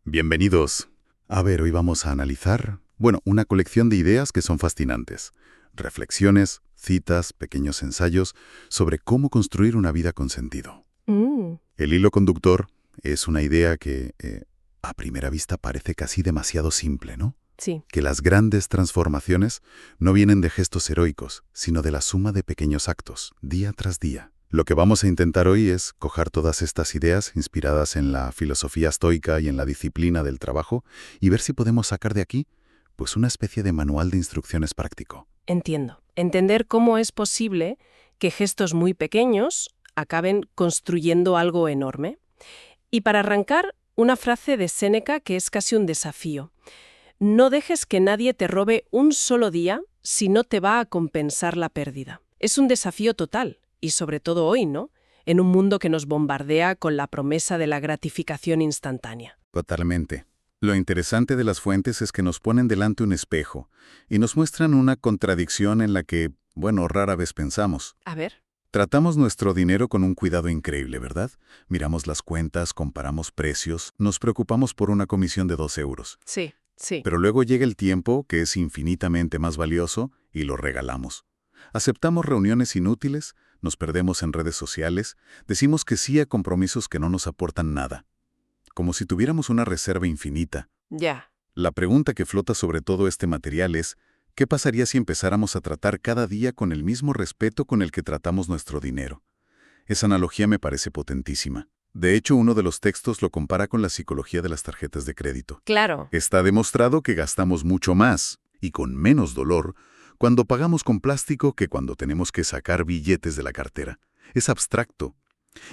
Bienvenidos. A ver, hoy vamos a analizar, una colección de ideas que son fascinantes. Reflexiones, citas, pequeños ensayos sobre cómo construir una vida con sentido. El hilo conductor es una idea que, a primera vista, parece casi demasiado simple, ¿no? Sí. Que las grandes transformaciones no vienen de gestos heroicos, sino de la suma de pequeños actos, día tras día. Lo que vamos a intentar hoy es coger todas estas ideas inspiradas en la filosofía estoica y en la disciplina del trabajo y ver si podemos sacar de aquí, pues, una especie de manual de instrucciones práctico. Entiendo. Entender cómo es posible que gestos muy pequeños acaben construyendo algo enorme. Y para arrancar, una frase de Séneca que es casi un desafío. No dejes que nadie te robe un solo día si no te va a compensar la pérdida. Es un desafío total. Y sobre todo hoy, ¿no? En un mundo que nos bombardea con la promesa de la gratificación instantánea. Totalmente. Lo interesante de las fuentes es que nos ponen delante un espejo y nos muestran una contradicción en la que, rara vez pensamos. A ver. Tratamos nuestro dinero con un cuidado increíble, ¿verdad? Miramos las cuentas, comparamos precios, nos preocupamos por una comisión de 2 euros. Sí. Pero luego llega el tiempo, que es infinitamente más valioso, y lo regalamos. Aceptamos reuniones inútiles, nos perdemos en redes sociales, decimos que sí a compromisos que no nos aportan nada. Como si tuviéramos una reserva infinita. Ya. La pregunta que flota sobre todo este material es, ¿qué pasaría si empezáramos a tratar cada día con el mismo respeto con el que tratamos nuestro dinero? Esa analogía me parece potentísima. De hecho, uno de los textos lo compara con la psicología de las tarjetas de crédito. Claro. Está demostrado que gastamos mucho más, y con menos dolor, cuando pagamos con plástico que cuando tenemos que sacar billetes de la cartera. Es abstracto.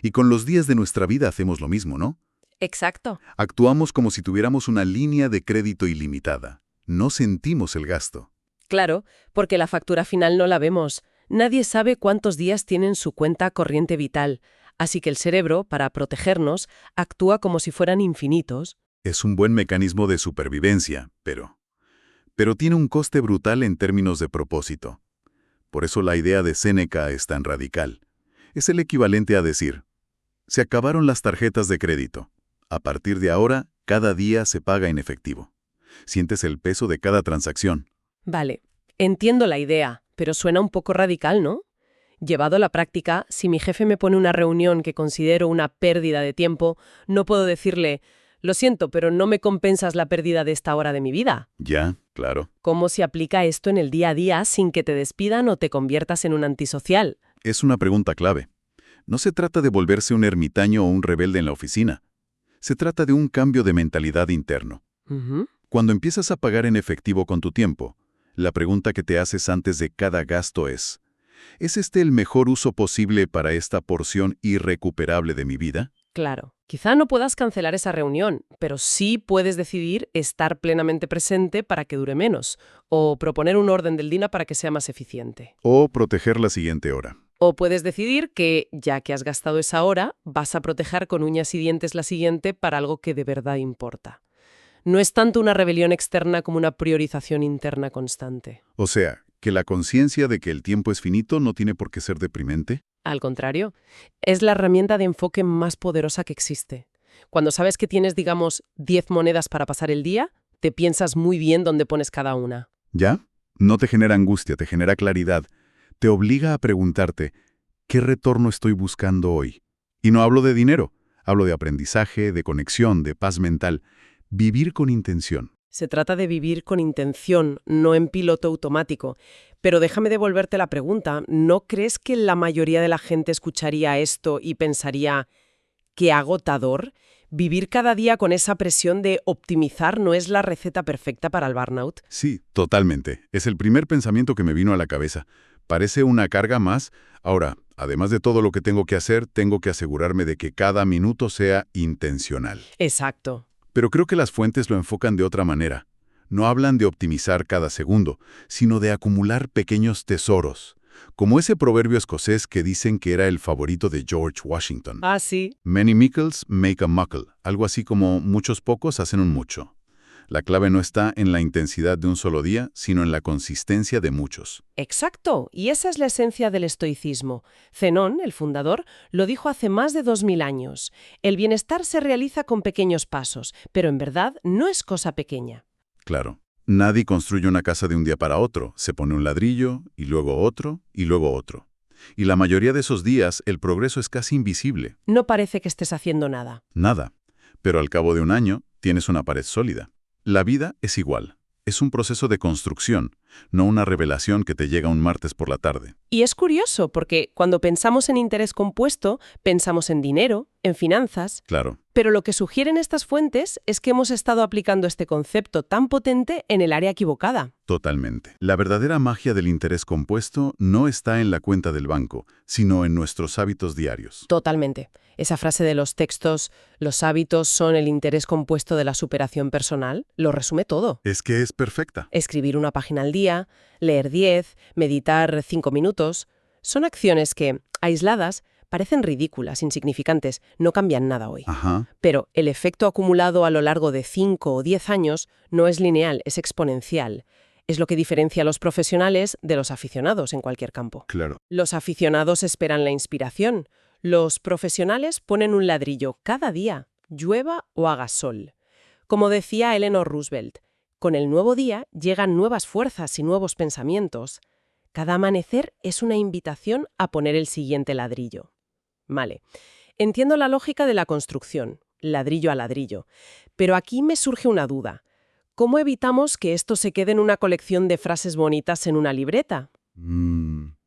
Y con los días de nuestra vida hacemos lo mismo, ¿no? Exacto. Actuamos como si tuviéramos una línea de crédito ilimitada. No sentimos el gasto. Claro, porque la factura final no la vemos. Nadie sabe cuántos días tiene en su cuenta corriente vital. Así que el cerebro, para protegernos, actúa como si fueran infinitos. Es un buen mecanismo de supervivencia, pero tiene un coste brutal en términos de propósito. Por eso la idea de Séneca es tan radical. Es el equivalente a decir, se acabaron las tarjetas de crédito. A partir de ahora, cada día se paga en efectivo. Sientes el peso de cada transacción. Vale, entiendo la idea, pero suena un poco radical, ¿no? Llevado a la práctica, si mi jefe me pone una reunión que considero una pérdida de tiempo, no puedo decirle, lo siento, pero no me compensas la pérdida de esta hora de mi vida. Ya, claro. ¿Cómo se aplica esto en el día a día sin que te despidan o te conviertas en un antisocial? Es una pregunta clave. No se trata de volverse un ermitaño o un rebelde en la oficina. Se trata de un cambio de mentalidad interno. Cuando empiezas a pagar en efectivo con tu tiempo, la pregunta que te haces antes de cada gasto ¿es este el mejor uso posible para esta porción irrecuperable de mi vida? Claro. Quizá no puedas cancelar esa reunión, pero sí puedes decidir estar plenamente presente para que dure menos, o proponer un orden del día para que sea más eficiente. O proteger la siguiente hora. O puedes decidir que, ya que has gastado esa hora, vas a proteger con uñas y dientes la siguiente para algo que de verdad importa. No es tanto una rebelión externa como una priorización interna constante. O sea, que la conciencia de que el tiempo es finito no tiene por qué ser deprimente. Al contrario, es la herramienta de enfoque más poderosa que existe. Cuando sabes que tienes, digamos, 10 monedas para pasar el día, te piensas muy bien dónde pones cada una. ¿Ya? No te genera angustia, te genera claridad. Te obliga a preguntarte, ¿qué retorno estoy buscando hoy? Y no hablo de dinero, hablo de aprendizaje, de conexión, de paz mental. Vivir con intención. Se trata de vivir con intención, no en piloto automático. Pero déjame devolverte la pregunta. ¿No crees que la mayoría de la gente escucharía esto y pensaría, qué agotador? ¿Vivir cada día con esa presión de optimizar no es la receta perfecta para el burnout? Sí, totalmente. Es el primer pensamiento que me vino a la cabeza. Parece una carga más. Ahora, además de todo lo que tengo que hacer, tengo que asegurarme de que cada minuto sea intencional. Exacto. Pero creo que las fuentes lo enfocan de otra manera. No hablan de optimizar cada segundo, sino de acumular pequeños tesoros, como ese proverbio escocés que dicen que era el favorito de George Washington. Ah, sí. Many mickles make a muckle, algo así como muchos pocos hacen un mucho. La clave no está en la intensidad de un solo día, sino en la consistencia de muchos. Exacto, y esa es la esencia del estoicismo. Zenón, el fundador, lo dijo hace más de 2000 años. El bienestar se realiza con pequeños pasos, pero en verdad no es cosa pequeña. Claro, nadie construye una casa de un día para otro. Se pone un ladrillo, y luego otro, y luego otro. Y la mayoría de esos días el progreso es casi invisible. No parece que estés haciendo nada. Nada. Pero al cabo de un año tienes una pared sólida. La vida es igual. Es un proceso de construcción, no una revelación que te llega un martes por la tarde. Y es curioso, porque cuando pensamos en interés compuesto, pensamos en dinero, en finanzas, Claro. pero lo que sugieren estas fuentes es que hemos estado aplicando este concepto tan potente en el área equivocada. Totalmente. La verdadera magia del interés compuesto no está en la cuenta del banco, sino en nuestros hábitos diarios. Totalmente. Esa frase de los textos, los hábitos son el interés compuesto de la superación personal, lo resume todo. Es que es perfecta. Escribir una página al día, leer 10, meditar 5 minutos, son acciones que, aisladas, parecen ridículas, insignificantes, no cambian nada hoy. Ajá. Pero el efecto acumulado a lo largo de 5 o 10 años no es lineal, es exponencial. Es lo que diferencia a los profesionales de los aficionados en cualquier campo. Claro. Los aficionados esperan la inspiración. Los profesionales ponen un ladrillo cada día, llueva o haga sol. Como decía Eleanor Roosevelt, con el nuevo día llegan nuevas fuerzas y nuevos pensamientos. Cada amanecer es una invitación a poner el siguiente ladrillo. Vale, entiendo la lógica de la construcción, ladrillo a ladrillo, pero aquí me surge una duda. ¿Cómo evitamos que esto se quede en una colección de frases bonitas en una libreta?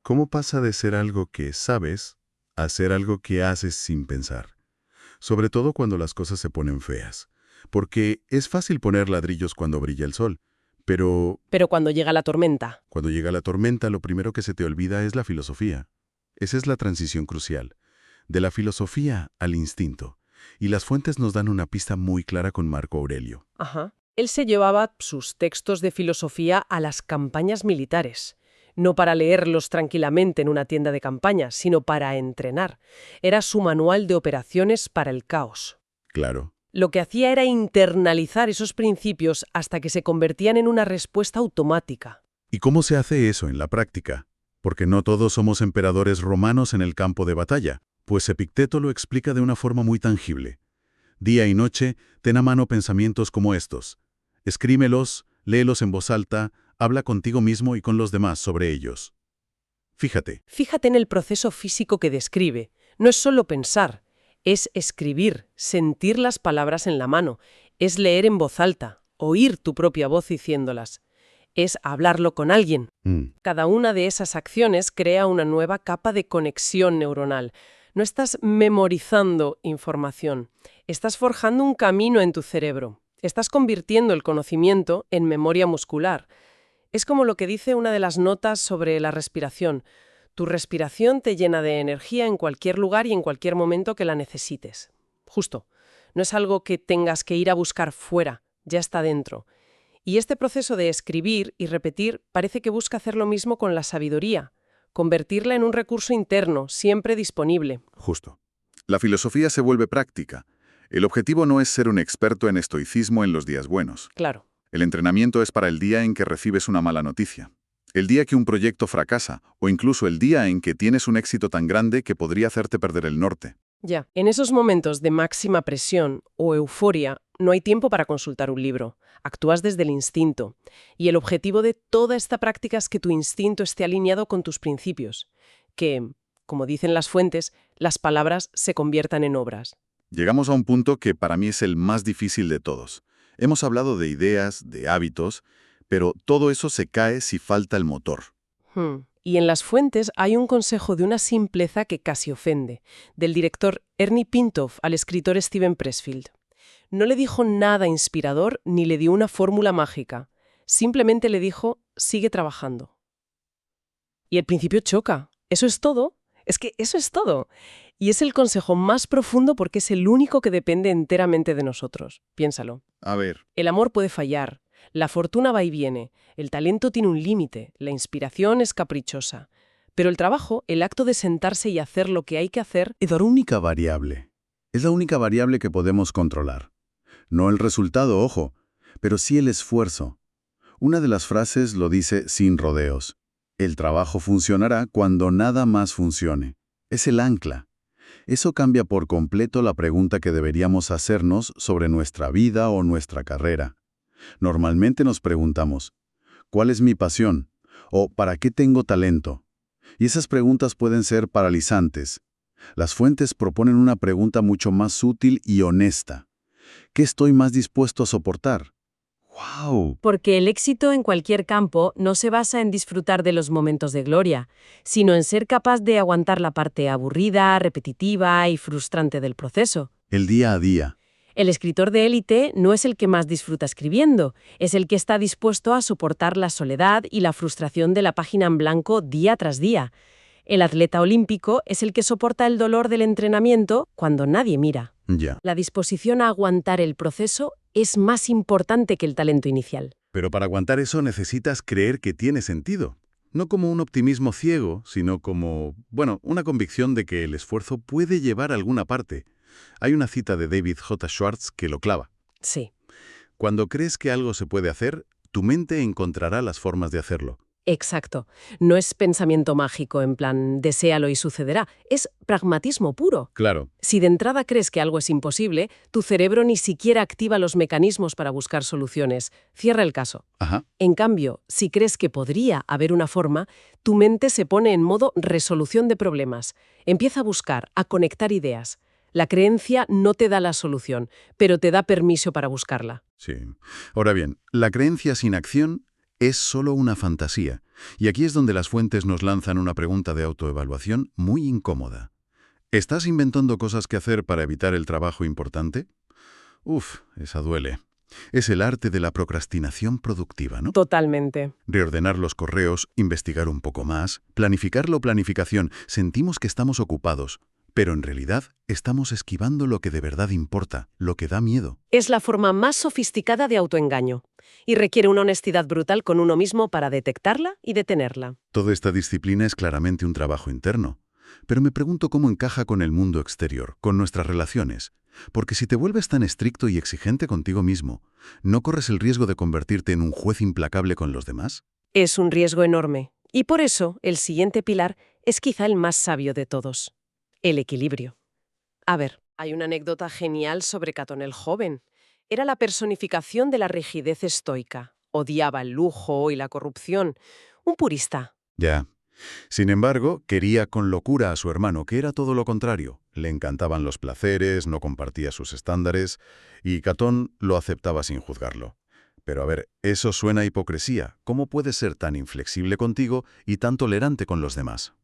¿Cómo pasa de ser algo que sabes a ser algo que haces sin pensar? Sobre todo cuando las cosas se ponen feas. Porque es fácil poner ladrillos cuando brilla el sol, pero Pero cuando llega la tormenta. cuando llega la tormenta lo primero que se te olvida es la filosofía. Esa es la transición crucial, de la filosofía al instinto. Y las fuentes nos dan una pista muy clara con Marco Aurelio. Ajá. Él se llevaba sus textos de filosofía a las campañas militares. No para leerlos tranquilamente en una tienda de campaña, sino para entrenar. Era su manual de operaciones para el caos. Claro. Lo que hacía era internalizar esos principios hasta que se convertían en una respuesta automática. ¿Y cómo se hace eso en la práctica? Porque no todos somos emperadores romanos en el campo de batalla, pues Epicteto lo explica de una forma muy tangible. Día y noche, ten a mano pensamientos como estos. Escrímelos, léelos en voz alta, habla contigo mismo y con los demás sobre ellos. Fíjate, Fíjate en el proceso físico que describe. No es solo pensar, es escribir, sentir las palabras en la mano, es leer en voz alta, oír tu propia voz diciéndolas, es hablarlo con alguien. Cada una de esas acciones crea una nueva capa de conexión neuronal. No estás memorizando información, estás forjando un camino en tu cerebro. Estás convirtiendo el conocimiento en memoria muscular. Es como lo que dice una de las notas sobre la respiración. Tu respiración te llena de energía en cualquier lugar y en cualquier momento que la necesites. Justo. No es algo que tengas que ir a buscar fuera, ya está dentro. Y este proceso de escribir y repetir parece que busca hacer lo mismo con la sabiduría, convertirla en un recurso interno, siempre disponible. justo. La filosofía se vuelve práctica. El objetivo no es ser un experto en estoicismo en los días buenos. Claro. El entrenamiento es para el día en que recibes una mala noticia. El día que un proyecto fracasa, o incluso el día en que tienes un éxito tan grande que podría hacerte perder el norte. Ya. En esos momentos de máxima presión o euforia, no hay tiempo para consultar un libro. Actúas desde el instinto. Y el objetivo de toda esta práctica es que tu instinto esté alineado con tus principios. Que, como dicen las fuentes, las palabras se conviertan en obras. Llegamos a un punto que para mí es el más difícil de todos. Hemos hablado de ideas, de hábitos, pero todo eso se cae si falta el motor. Y en las fuentes hay un consejo de una simpleza que casi ofende, del director Ernie Pintoff al escritor Steven Pressfield. No le dijo nada inspirador ni le dio una fórmula mágica. Simplemente le dijo, sigue trabajando. Y el principio choca. ¿Eso es todo? Es que eso es todo. Y es el consejo más profundo porque es el único que depende enteramente de nosotros. Piénsalo. A ver, El amor puede fallar, la fortuna va y viene, el talento tiene un límite, la inspiración es caprichosa. Pero el trabajo, el acto de sentarse y hacer lo que hay que hacer, es la única variable. Es la única variable que podemos controlar. No el resultado, ojo, pero sí el esfuerzo. Una de las frases lo dice sin rodeos. El trabajo funcionará cuando nada más funcione. Es el ancla. Eso cambia por completo la pregunta que deberíamos hacernos sobre nuestra vida o nuestra carrera. Normalmente nos preguntamos, ¿cuál es mi pasión? ¿O para qué tengo talento? Y esas preguntas pueden ser paralizantes. Las fuentes proponen una pregunta mucho más útil y honesta. ¿Qué estoy más dispuesto a soportar? ¡Wow! Porque el éxito en cualquier campo no se basa en disfrutar de los momentos de gloria, sino en ser capaz de aguantar la parte aburrida, repetitiva y frustrante del proceso. El día a día. El escritor de élite no es el que más disfruta escribiendo, es el que está dispuesto a soportar la soledad y la frustración de la página en blanco día tras día. El atleta olímpico es el que soporta el dolor del entrenamiento cuando nadie mira. Ya. La disposición a aguantar el proceso es más importante que el talento inicial. Pero para aguantar eso necesitas creer que tiene sentido. No como un optimismo ciego, sino como, una convicción de que el esfuerzo puede llevar a alguna parte. Hay una cita de David J. Schwartz que lo clava. Sí. Cuando crees que algo se puede hacer, tu mente encontrará las formas de hacerlo. Exacto. No es pensamiento mágico, en plan, deséalo y sucederá. Es pragmatismo puro. Claro. Si de entrada crees que algo es imposible, tu cerebro ni siquiera activa los mecanismos para buscar soluciones. Cierra el caso. Ajá. En cambio, si crees que podría haber una forma, tu mente se pone en modo resolución de problemas. Empieza a buscar, a conectar ideas. La creencia no te da la solución, pero te da permiso para buscarla. Sí. Ahora bien, la creencia sin acción es solo una fantasía. Y aquí es donde las fuentes nos lanzan una pregunta de autoevaluación muy incómoda. ¿Estás inventando cosas que hacer para evitar el trabajo importante? Uf, esa duele. Es el arte de la procrastinación productiva, ¿no? Totalmente. Reordenar los correos, investigar un poco más, planificar la planificación. Sentimos que estamos ocupados, pero en realidad estamos esquivando lo que de verdad importa, lo que da miedo. Es la forma más sofisticada de autoengaño y requiere una honestidad brutal con uno mismo para detectarla y detenerla. Toda esta disciplina es claramente un trabajo interno. Pero me pregunto cómo encaja con el mundo exterior, con nuestras relaciones. Porque si te vuelves tan estricto y exigente contigo mismo, ¿no corres el riesgo de convertirte en un juez implacable con los demás? Es un riesgo enorme. Y por eso, el siguiente pilar es quizá el más sabio de todos. El equilibrio. A ver, hay una anécdota genial sobre Catón el Joven. Era la personificación de la rigidez estoica. Odiaba el lujo y la corrupción. Un purista. Ya. Sin embargo, quería con locura a su hermano, que era todo lo contrario. Le encantaban los placeres, no compartía sus estándares, y Catón lo aceptaba sin juzgarlo. Pero a ver, eso suena a hipocresía. ¿Cómo puedes ser tan inflexible contigo y tan tolerante con los demás?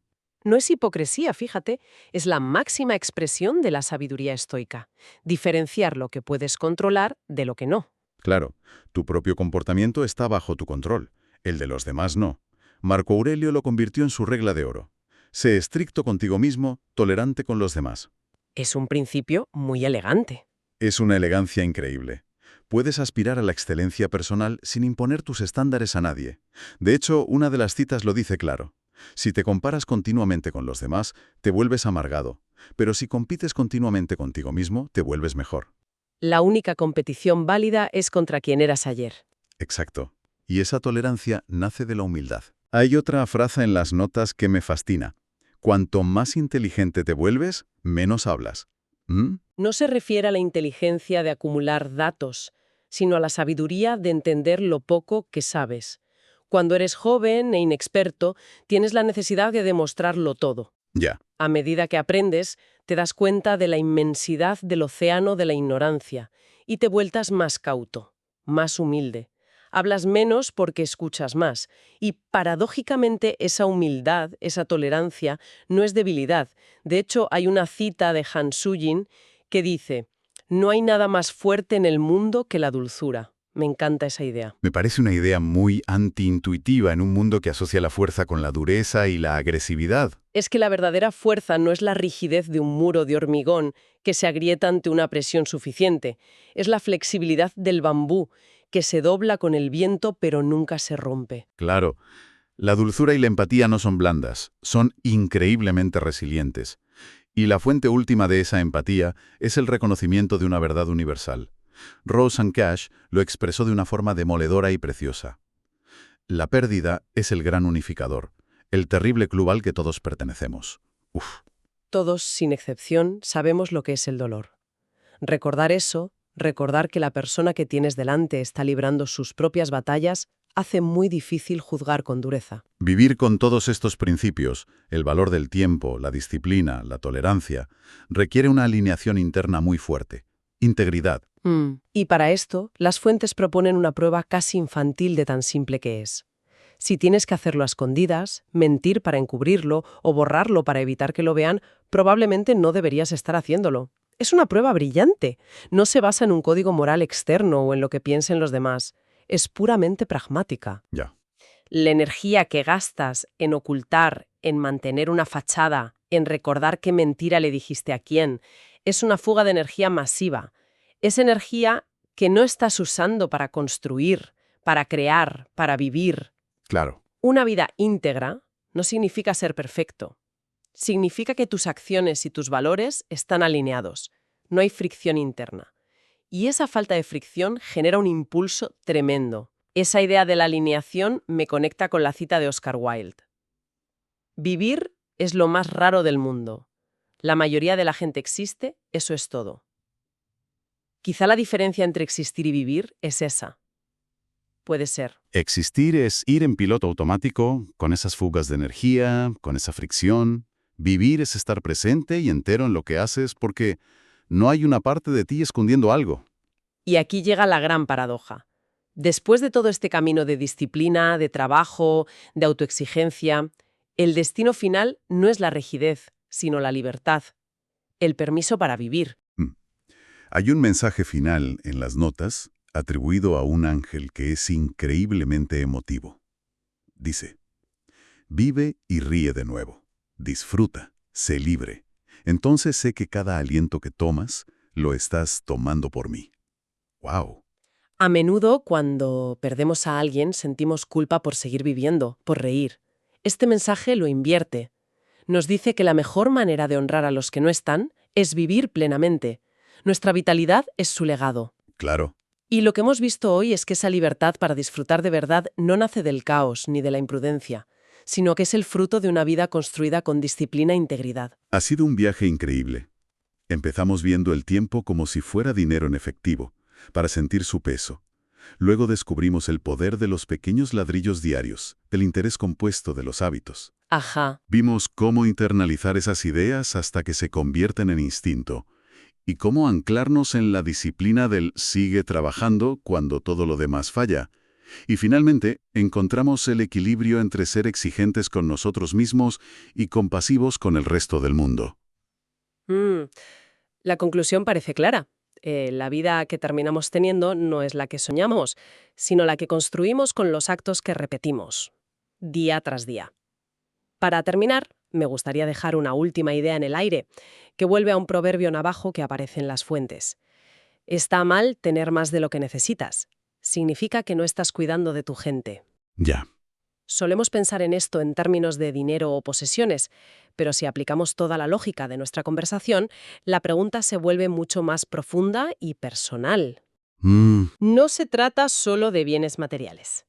No es hipocresía, fíjate, es la máxima expresión de la sabiduría estoica. Diferenciar lo que puedes controlar de lo que no. Claro, tu propio comportamiento está bajo tu control, el de los demás no. Marco Aurelio lo convirtió en su regla de oro. Sé estricto contigo mismo, tolerante con los demás. Es un principio muy elegante. Es una elegancia increíble. Puedes aspirar a la excelencia personal sin imponer tus estándares a nadie. De hecho, una de las citas lo dice claro. Si te comparas continuamente con los demás, te vuelves amargado. Pero si compites continuamente contigo mismo, te vuelves mejor. La única competición válida es contra quien eras ayer. Exacto. Y esa tolerancia nace de la humildad. Hay otra frase en las notas que me fascina. Cuanto más inteligente te vuelves, menos hablas. ¿Mm? No se refiere a la inteligencia de acumular datos, sino a la sabiduría de entender lo poco que sabes. Cuando eres joven e inexperto, tienes la necesidad de demostrarlo todo. Ya. A medida que aprendes, te das cuenta de la inmensidad del océano de la ignorancia y te vueltas más cauto, más humilde. Hablas menos porque escuchas más. Y, paradójicamente, esa humildad, esa tolerancia, no es debilidad. De hecho, hay una cita de Han Sujin que dice: «No hay nada más fuerte en el mundo que la dulzura». Me encanta esa idea. Me parece una idea muy antiintuitiva en un mundo que asocia la fuerza con la dureza y la agresividad. Es que la verdadera fuerza no es la rigidez de un muro de hormigón que se agrieta ante una presión suficiente. Es la flexibilidad del bambú, que se dobla con el viento pero nunca se rompe. Claro, la dulzura y la empatía no son blandas, son increíblemente resilientes. Y la fuente última de esa empatía es el reconocimiento de una verdad universal. Roseanne Cash lo expresó de una forma demoledora y preciosa. La pérdida es el gran unificador, el terrible club al que todos pertenecemos. Uf, Todos, sin excepción, sabemos lo que es el dolor. Recordar eso, recordar que la persona que tienes delante está librando sus propias batallas, hace muy difícil juzgar con dureza. vivir con todos estos principios, el valor del tiempo, la disciplina, la tolerancia, requiere una alineación interna muy fuerte. Integridad. Y para esto, las fuentes proponen una prueba casi infantil de tan simple que es. Si tienes que hacerlo a escondidas, mentir para encubrirlo o borrarlo para evitar que lo vean, probablemente no deberías estar haciéndolo. Es una prueba brillante. No se basa en un código moral externo o en lo que piensen los demás. Es puramente pragmática. Ya. La energía que gastas en ocultar, en mantener una fachada, en recordar qué mentira le dijiste a quién, es una fuga de energía masiva. Es energía que no estás usando para construir, para crear, para vivir. Claro. Una vida íntegra no significa ser perfecto. Significa que tus acciones y tus valores están alineados. No hay fricción interna. Y esa falta de fricción genera un impulso tremendo. Esa idea de la alineación me conecta con la cita de Oscar Wilde. Vivir es lo más raro del mundo. La mayoría de la gente existe, eso es todo. Quizá la diferencia entre existir y vivir es esa. Puede ser. Existir es ir en piloto automático, con esas fugas de energía, con esa fricción. Vivir es estar presente y entero en lo que haces porque no hay una parte de ti escondiendo algo. Y aquí llega la gran paradoja. Después de todo este camino de disciplina, de trabajo, de autoexigencia, el destino final no es la rigidez, sino la libertad, el permiso para vivir. Hay un mensaje final en las notas atribuido a un ángel que es increíblemente emotivo. Dice, vive y ríe de nuevo, disfruta, sé libre. Entonces sé que cada aliento que tomas lo estás tomando por mí. ¡Wow! A menudo, cuando perdemos a alguien, sentimos culpa por seguir viviendo, por reír. Este mensaje lo invierte. Nos dice que la mejor manera de honrar a los que no están es vivir plenamente. Nuestra vitalidad es su legado. Claro. Y lo que hemos visto hoy es que esa libertad para disfrutar de verdad no nace del caos ni de la imprudencia, sino que es el fruto de una vida construida con disciplina e integridad. Ha sido un viaje increíble. Empezamos viendo el tiempo como si fuera dinero en efectivo, para sentir su peso. Luego descubrimos el poder de los pequeños ladrillos diarios, del interés compuesto de los hábitos. Ajá. Vimos cómo internalizar esas ideas hasta que se convierten en instinto, y cómo anclarnos en la disciplina del sigue trabajando cuando todo lo demás falla. Y finalmente, encontramos el equilibrio entre ser exigentes con nosotros mismos y compasivos con el resto del mundo. La conclusión parece clara. La vida que terminamos teniendo no es la que soñamos, sino la que construimos con los actos que repetimos, día tras día. Para terminar, me gustaría dejar una última idea en el aire, que vuelve a un proverbio navajo que aparece en las fuentes. Está mal tener más de lo que necesitas. Significa que no estás cuidando de tu gente. Ya. Solemos pensar en esto en términos de dinero o posesiones, pero si aplicamos toda la lógica de nuestra conversación, la pregunta se vuelve mucho más profunda y personal. No se trata solo de bienes materiales.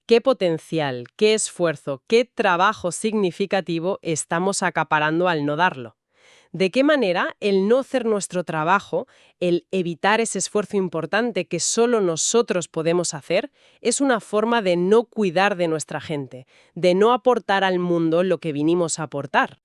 ¿Qué potencial, qué esfuerzo, qué trabajo significativo estamos acaparando al no darlo? ¿De qué manera el no hacer nuestro trabajo, el evitar ese esfuerzo importante que solo nosotros podemos hacer, es una forma de no cuidar de nuestra gente, de no aportar al mundo lo que vinimos a aportar?